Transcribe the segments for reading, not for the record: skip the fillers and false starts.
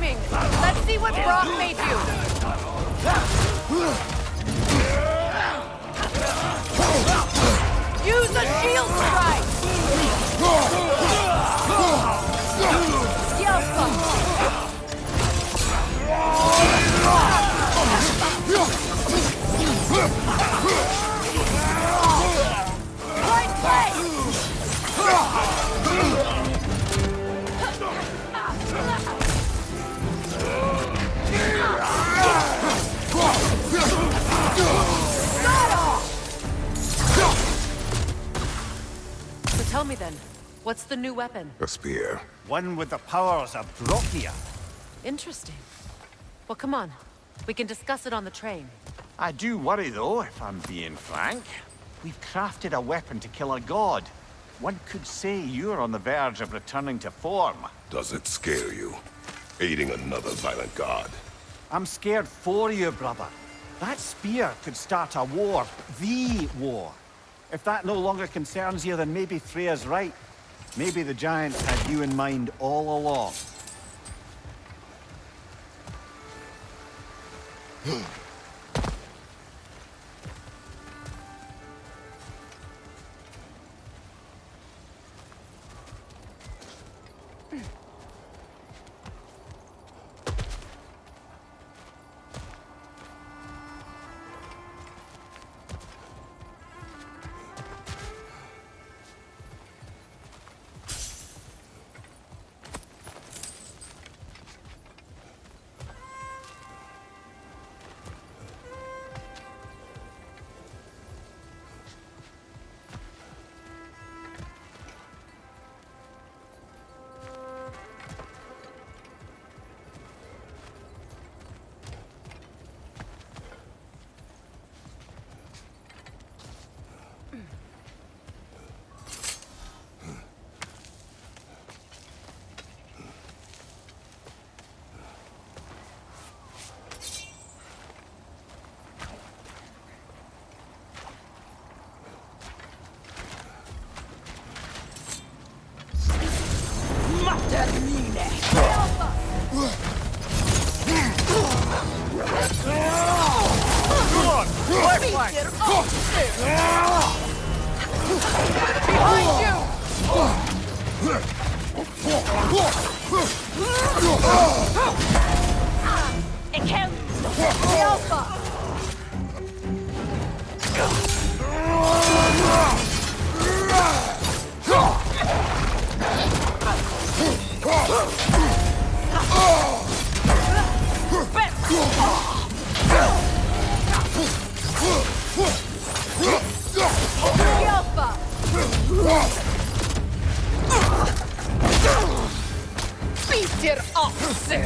timing! Let's see what Brock made you! Use a shield strike! Yelpa! Right place! So tell me then, what's the new weapon? A spear. One with the powers of Brokia. Interesting. Well, come on. We can discuss it on the train. I do worry though, if I'm being frank. We've crafted a weapon to kill a god. One could say you're on the verge of returning to form. Does it scare you? Aiding another violent god. I'm scared for you, brother. That spear could start a war. The war. If that no longer concerns you, then maybe Freya's right. Maybe the Giants had you in mind all along. Behind you! It counts! The Alpha! Beat it up, sir!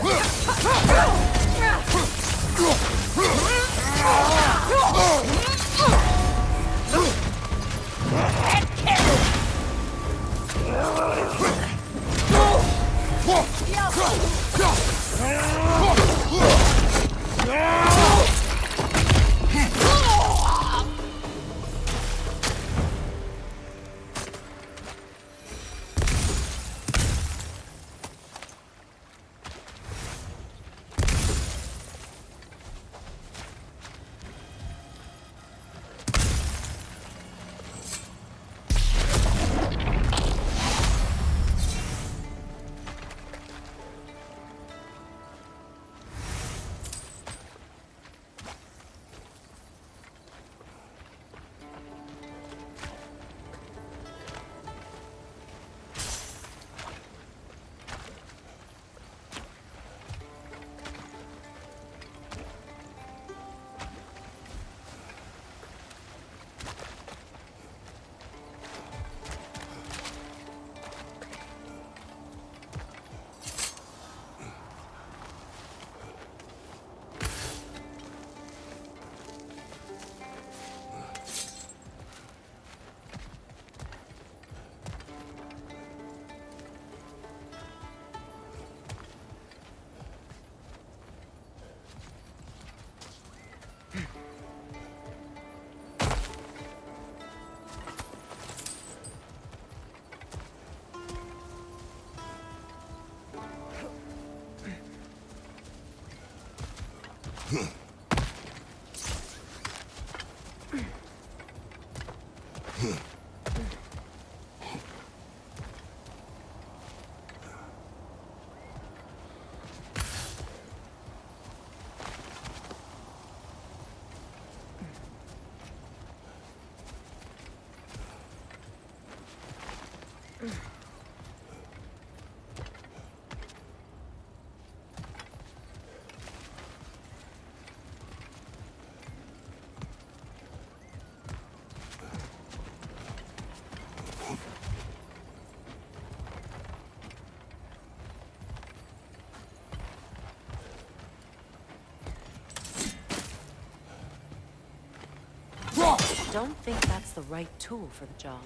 I don't think that's the right tool for the job.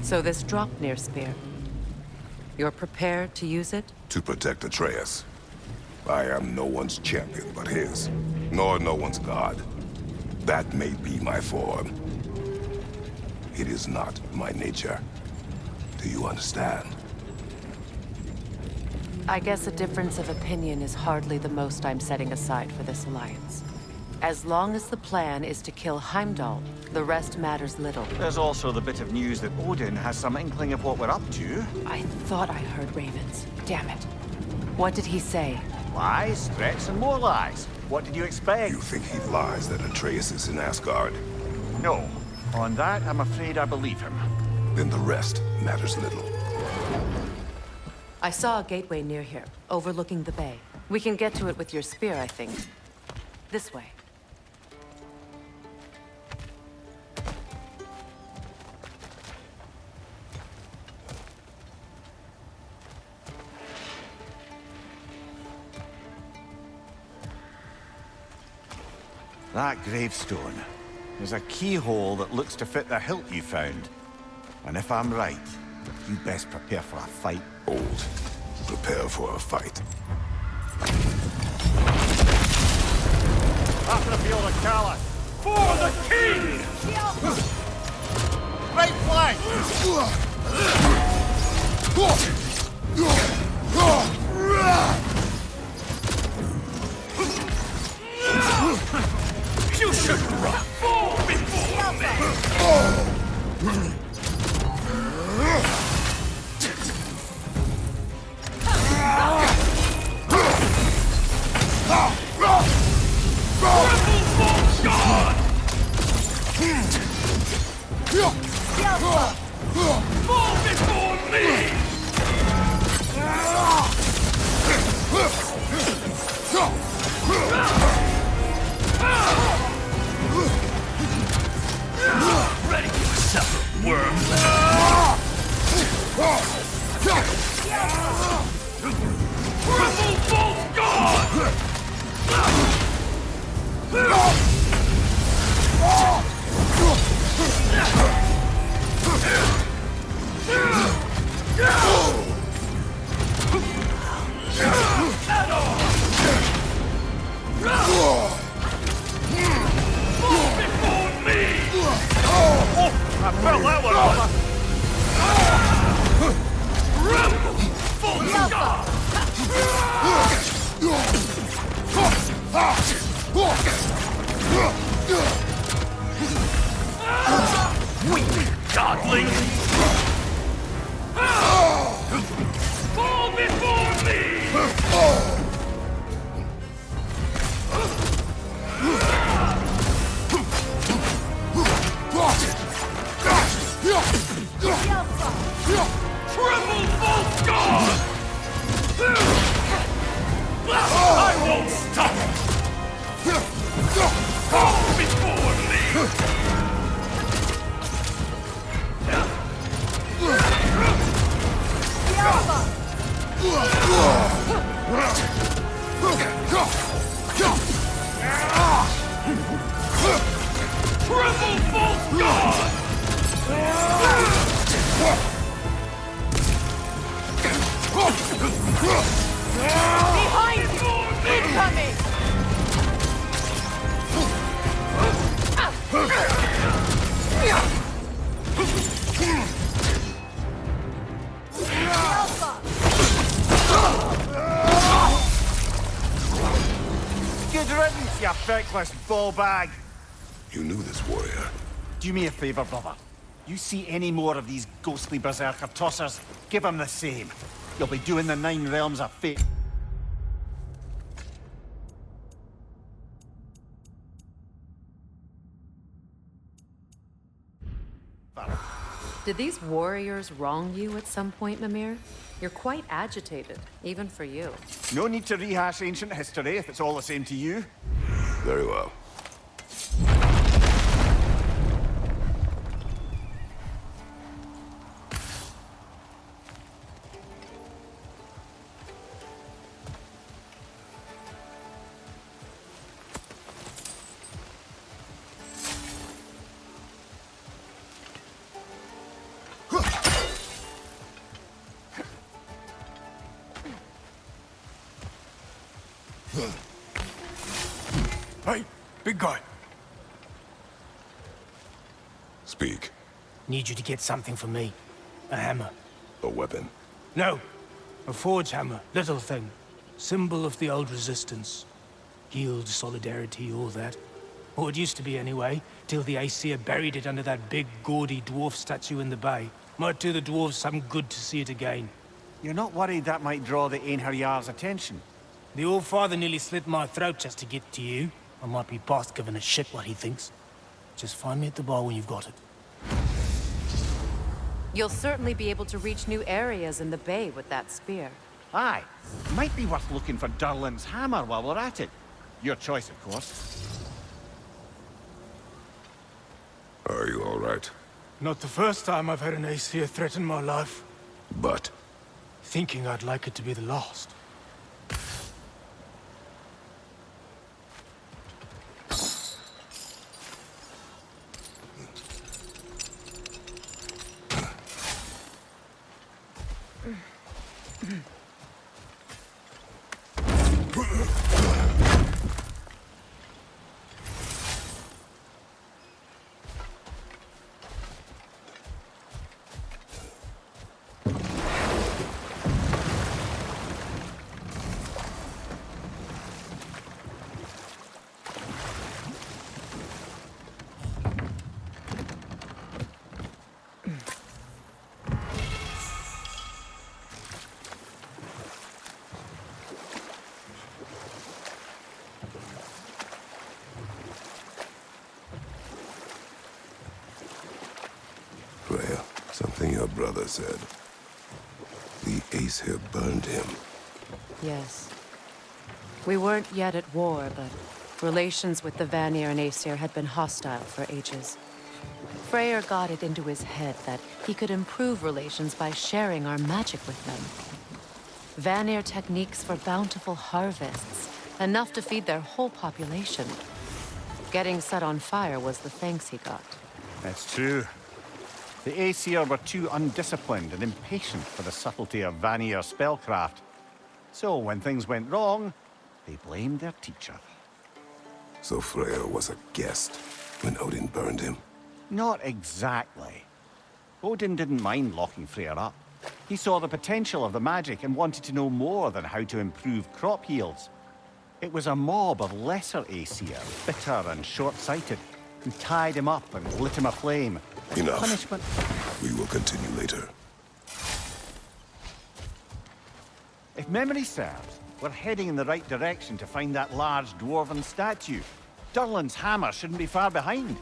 So this Draupnir spear, you're prepared to use it? To protect Atreus. I am no one's champion but his, nor no one's god. That may be my form. It is not my nature. Do you understand? I guess a difference of opinion is hardly the most I'm setting aside for this alliance. As long as the plan is to kill Heimdall, the rest matters little. There's also the bit of news that Odin has some inkling of what we're up to. I thought I heard ravens. Damn it. What did he say? Lies, threats, and more lies. What did you expect? You think he lies that Atreus is in Asgard? No. On that, I'm afraid I believe him. Then the rest matters little. I saw a gateway near here, overlooking the bay. We can get to it with your spear, I think. This way. That gravestone is a keyhole that looks to fit the hilt you found. And if I'm right, you best prepare for a fight. Old. Prepare for a fight. After the field of Cala. For the king! Right flank! You should run! Fall before me! Fall before me! Ready yourself, worm! Triple bolt god! I felt that one, brother! Rebel! Full god! Weak godling! Fall before me! Triple bolt god! I won't stop! Fall before me! Triple bolt god! Behind you! Incoming! Good riddance, you feckless ball bag! You knew this warrior. Do me a favor, brother. You see any more of these ghostly berserker tossers, give them the same. You'll be doing the Nine Realms a fate. Did these warriors wrong you at some point, Mimir? You're quite agitated, even for you. No need to rehash ancient history if it's all the same to you. Very well. Hey, big guy. Speak. Need you to get something for me. A hammer. A weapon. No. A forge hammer. Little thing. Symbol of the old resistance. Guild, solidarity, all that. Or it used to be anyway, till the Aesir buried it under that big, gaudy dwarf statue in the bay. Might do the dwarves some good to see it again. You're not worried that might draw the Einherjar's attention? The old father nearly slit my throat just to get to you. I might be past giving a shit what he thinks. Just find me at the bar when you've got it. You'll certainly be able to reach new areas in the bay with that spear. Aye. Might be worth looking for Durlin's hammer while we're at it. Your choice, of course. Are you all right? Not the first time I've had an Aesir threaten my life. But Thinking I'd like it to be the last. father said. The Aesir burned him. Yes. We weren't yet at war, but relations with the Vanir and Aesir had been hostile for ages. Freyr got it into his head that he could improve relations by sharing our magic with them. Vanir techniques for bountiful harvests, enough to feed their whole population. Getting set on fire was the thanks he got. That's true. The Aesir were too undisciplined and impatient for the subtlety of Vanir spellcraft. So when things went wrong, they blamed their teacher. So Freyr was a guest when Odin burned him? Not exactly. Odin didn't mind locking Freyr up. He saw the potential of the magic and wanted to know more than how to improve crop yields. It was a mob of lesser Aesir, bitter and short-sighted, who tied him up and lit him aflame. Enough. Punishment. We will continue later. If memory serves, we're heading in the right direction to find that large dwarven statue. Durlin's hammer shouldn't be far behind.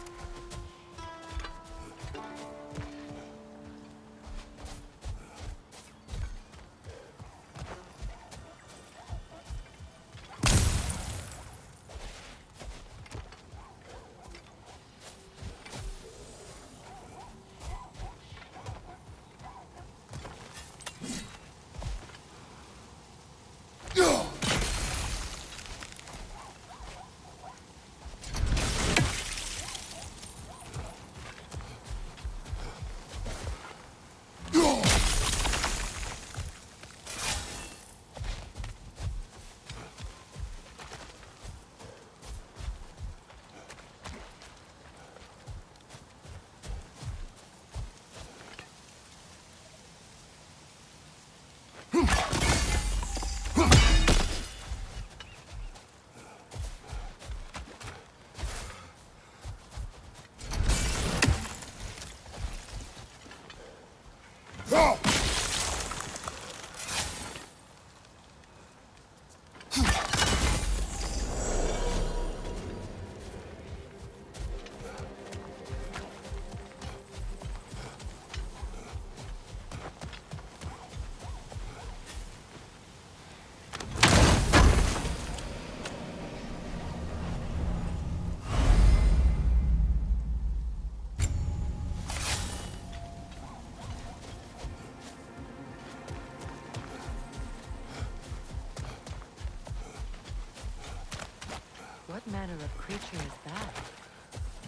What manner of creature is that?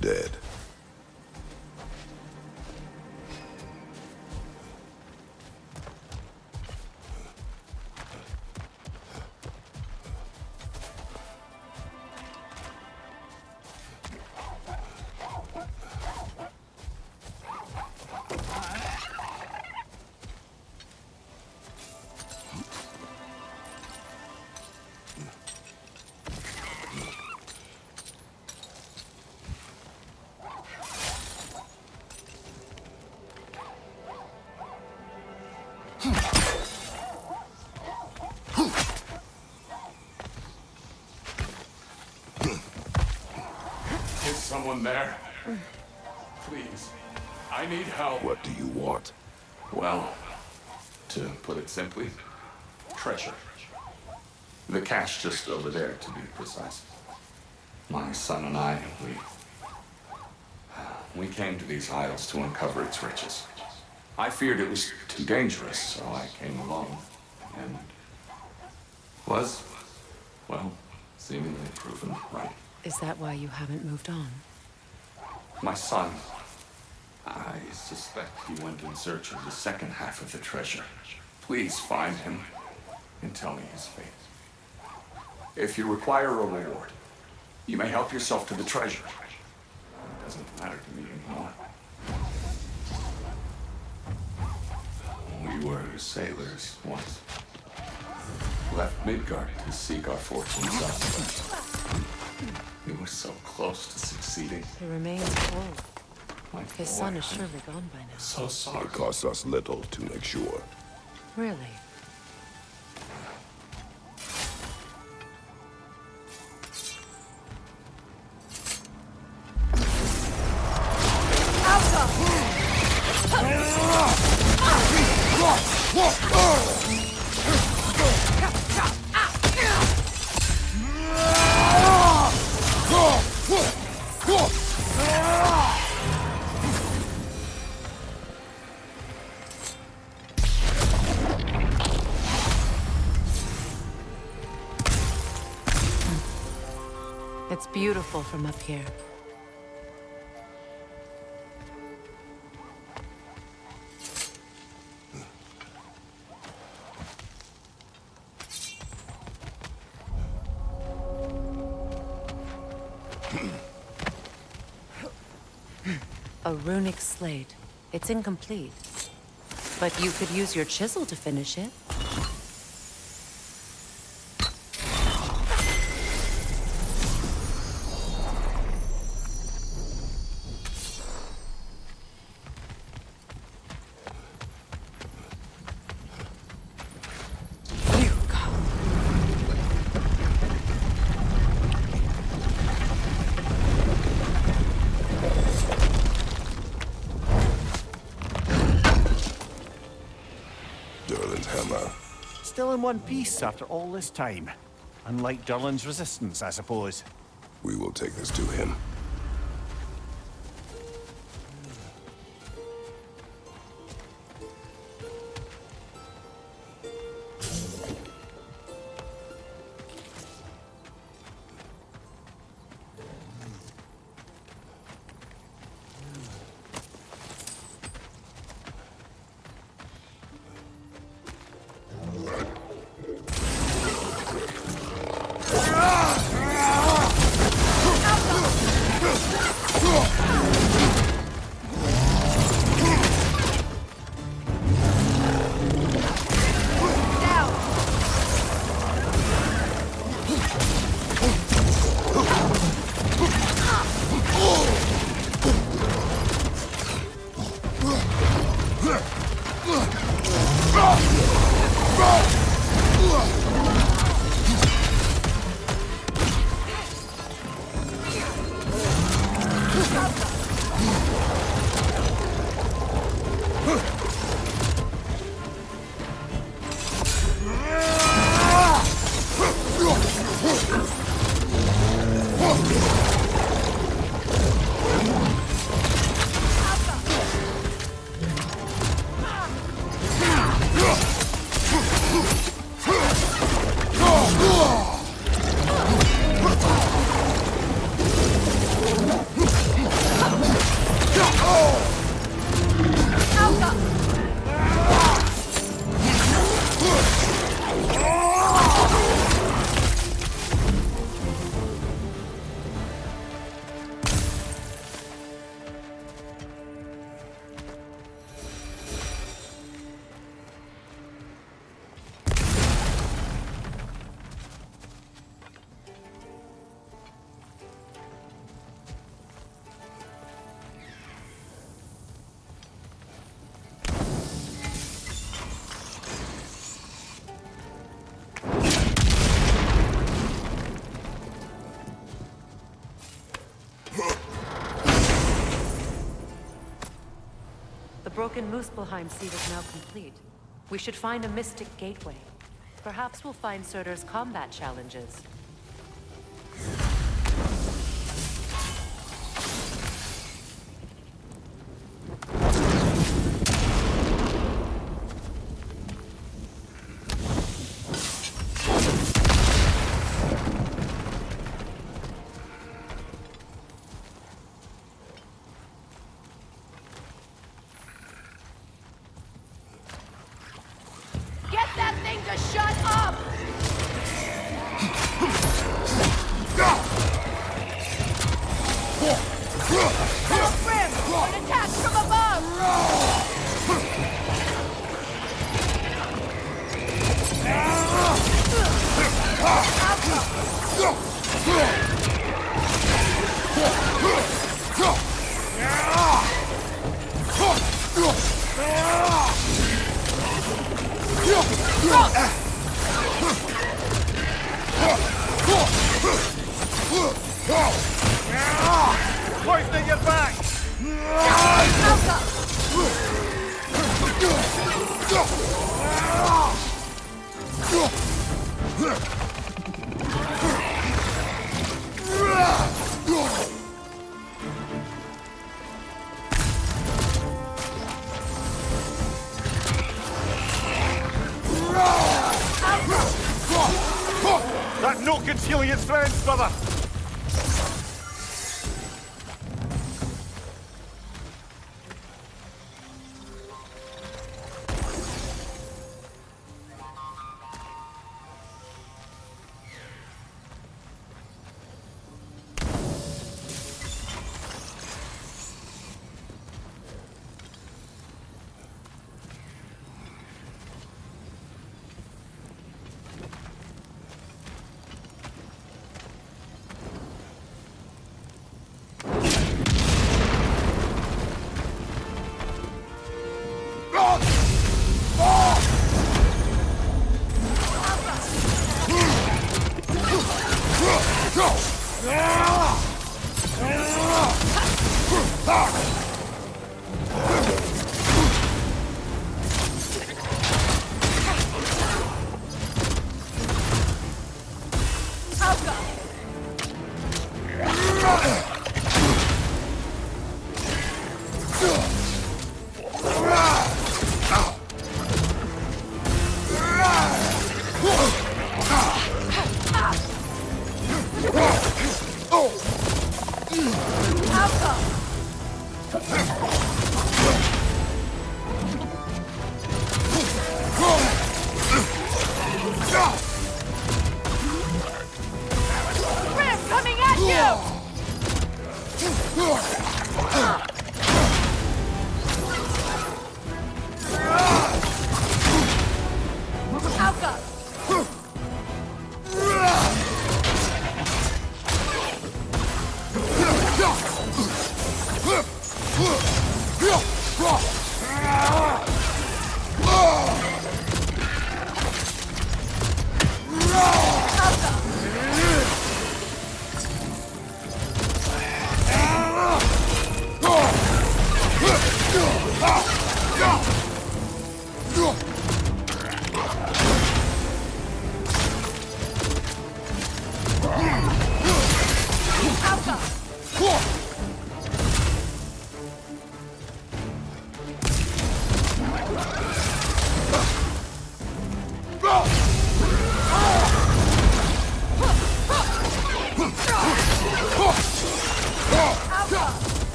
Dead. Is someone there? Please. I need help. What do you want? Well, to put it simply, treasure. The cache just over there, to be precise. My son and I, we came to these isles to uncover its riches. I feared it was too dangerous, so I came along. And was, well, seemingly proven right. Is that why you haven't moved on? My son, I suspect he went in search of the second half of the treasure. Please find him and tell me his fate. If you require a reward, you may help yourself to the treasure. It doesn't matter to me anymore. We were sailors once. Left Midgard to seek our fortunes elsewhere. We were so close to succeeding. He remains old. My His boy, son is I'm surely gone by now. so sorry. It costs us little to make sure. Really? It's beautiful from up here. A runic slate. It's incomplete. But you could use your chisel to finish it. Still in one piece after all this time. Unlike Durlin's resistance, I suppose. We will take this to him. The broken Muspelheim seed is now complete. We should find a mystic gateway. Perhaps we'll find Surtur's combat challenges. Get that thing to shut up! Help Grim! An attack from above! Poisoning your back! That no concealing its strength, brother!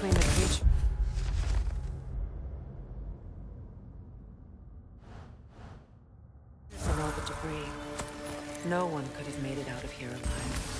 between the creatures. And all the debris. No one could have made it out of here alive.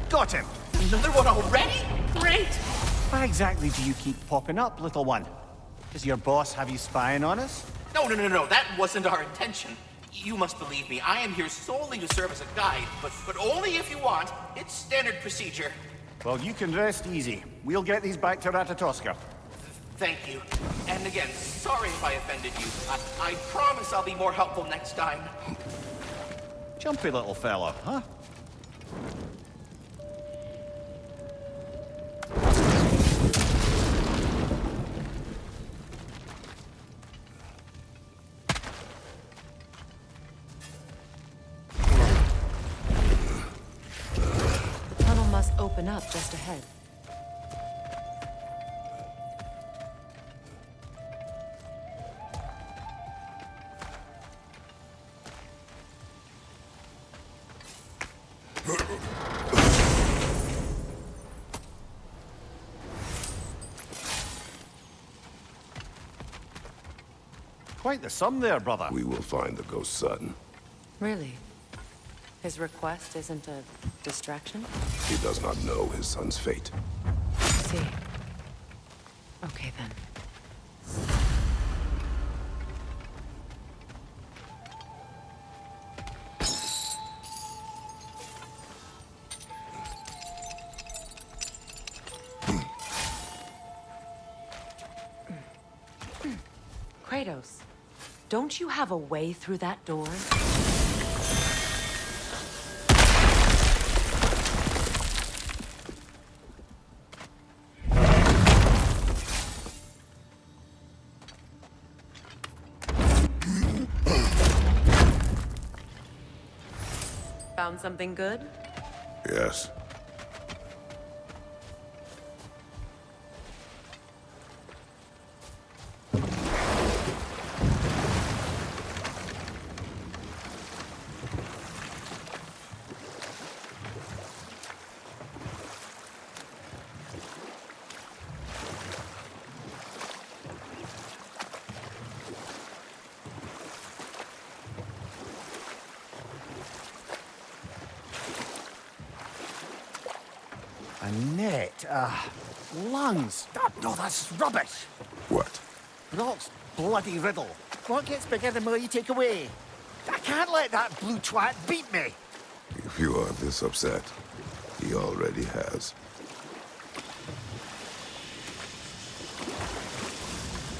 Got him! Another one already? Great! Why exactly do you keep popping up, little one? Does your boss have you spying on us? No, that wasn't our intention. You must believe me, I am here solely to serve as a guide, but only if you want. It's standard procedure. Well, you can rest easy. We'll get these back to Ratatoska. Thank you. And again, sorry if I offended you. I promise I'll be more helpful next time. Jumpy little fella, huh? Open up just ahead. Quite the sum there, brother. We will find the ghost son. Really? His request isn't a distraction? He does not know his son's fate. See. Okay, then. Kratos, don't you have a way through that door? Found something good? Yes. A net, lungs. No, that's rubbish. What? Brock's bloody riddle. What gets bigger the more you take away? I can't let that blue twat beat me. If you are this upset, he already has.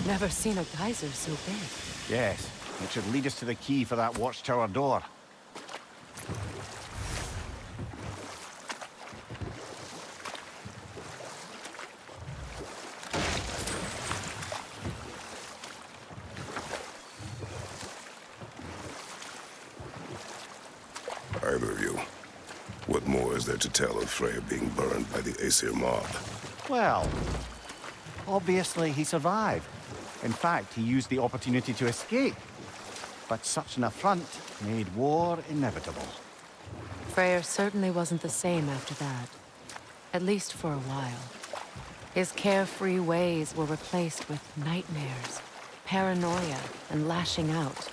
Never seen a geyser so big. Yes, it should lead us to the key for that watchtower door. Either of you. What more is there to tell of Freya being burned by the Aesir mob? Well, obviously he survived. In fact, he used the opportunity to escape. But such an affront made war inevitable. Freyr certainly wasn't the same after that. At least for a while. His carefree ways were replaced with nightmares, paranoia, and lashing out.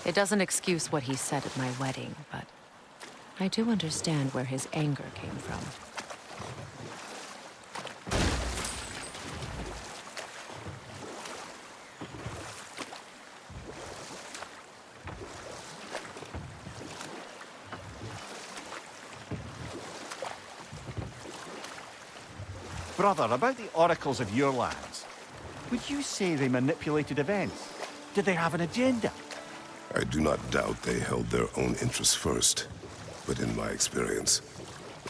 It doesn't excuse what he said at my wedding, but I do understand where his anger came from. Brother, about the oracles of your lands, would you say they manipulated events? Did they have an agenda? I do not doubt they held their own interests first. But in my experience,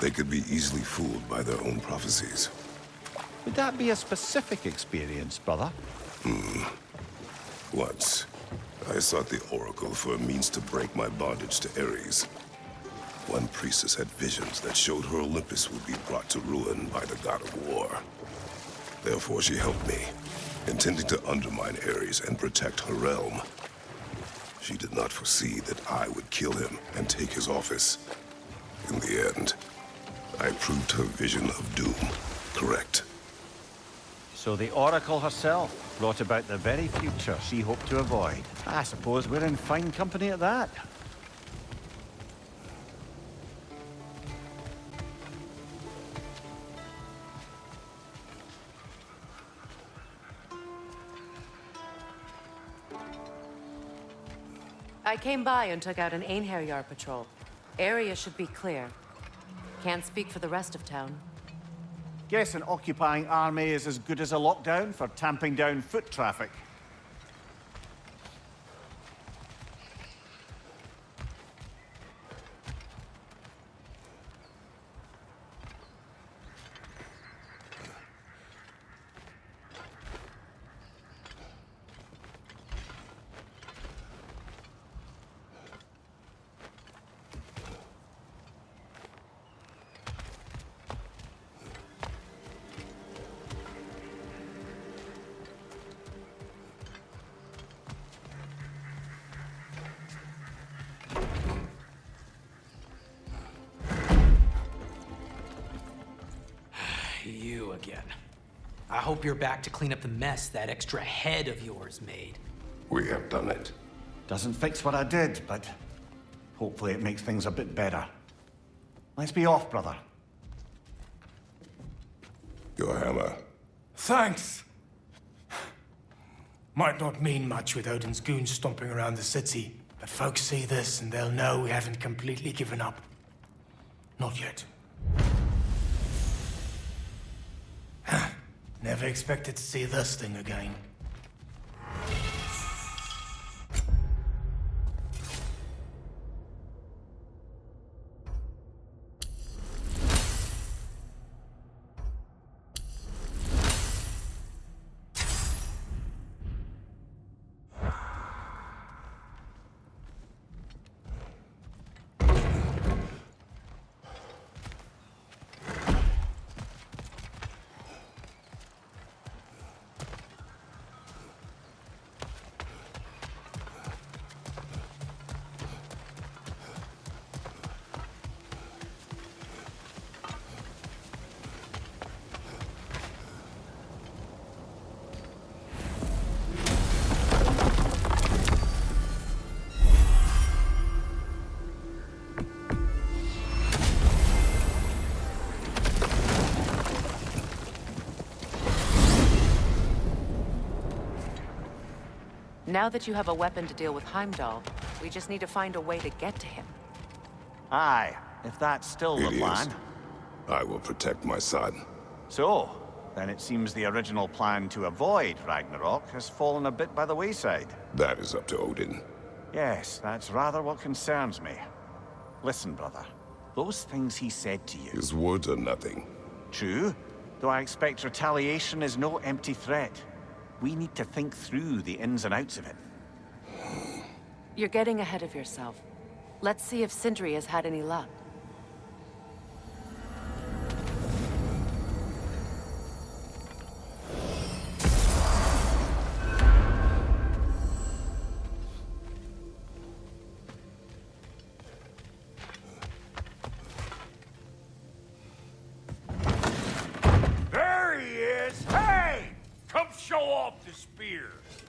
they could be easily fooled by their own prophecies. Would that be a specific experience, brother? Once, I sought the Oracle for a means to break my bondage to Ares. One priestess had visions that showed her Olympus would be brought to ruin by the god of war. Therefore she helped me, intending to undermine Ares and protect her realm. She did not foresee that I would kill him and take his office. In the end, I proved her vision of doom correct. So the Oracle herself brought about the very future she hoped to avoid. I suppose we're in fine company at that. I came by and took out an Einherjar patrol. Area should be clear. Can't speak for the rest of town. Guess an occupying army is as good as a lockdown for tamping down foot traffic. You again. I hope you're back to clean up the mess that extra head of yours made. We have done it. Doesn't fix what I did, but hopefully it makes things a bit better. Let's be off, brother. Your hammer. Thanks! Might not mean much with Odin's goons stomping around the city, but folks see this and they'll know we haven't completely given up. Not yet. Never expected to see this thing again. Now that you have a weapon to deal with Heimdall, we just need to find a way to get to him. Aye, if that's still the It is. plan. I will protect my son. So, then it seems the original plan to avoid Ragnarok has fallen a bit by the wayside. That is up to Odin. Yes, that's rather what concerns me. Listen, brother. Those things he said to you. His words are nothing. True, though I expect retaliation is no empty threat. We need to think through the ins and outs of it. You're getting ahead of yourself. Let's see if Sindri has had any luck.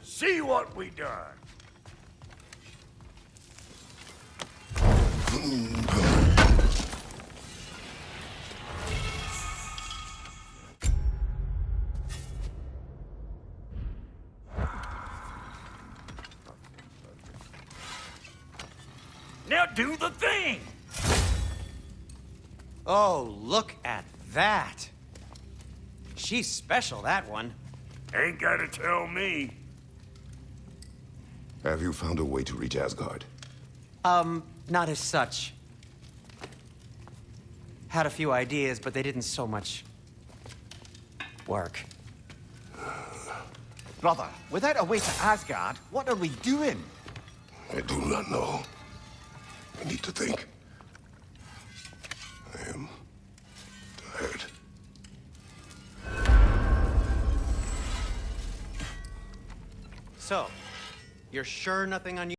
See what we done. Now do the thing! Oh, look at that. She's special, that one. Ain't gotta tell me. Have you found a way to reach Asgard? Not as such. Had a few ideas, but they didn't so much work. Brother, without a way to Asgard, what are we doing? I do not know. I need to think. I am tired. So, you're sure nothing unusual?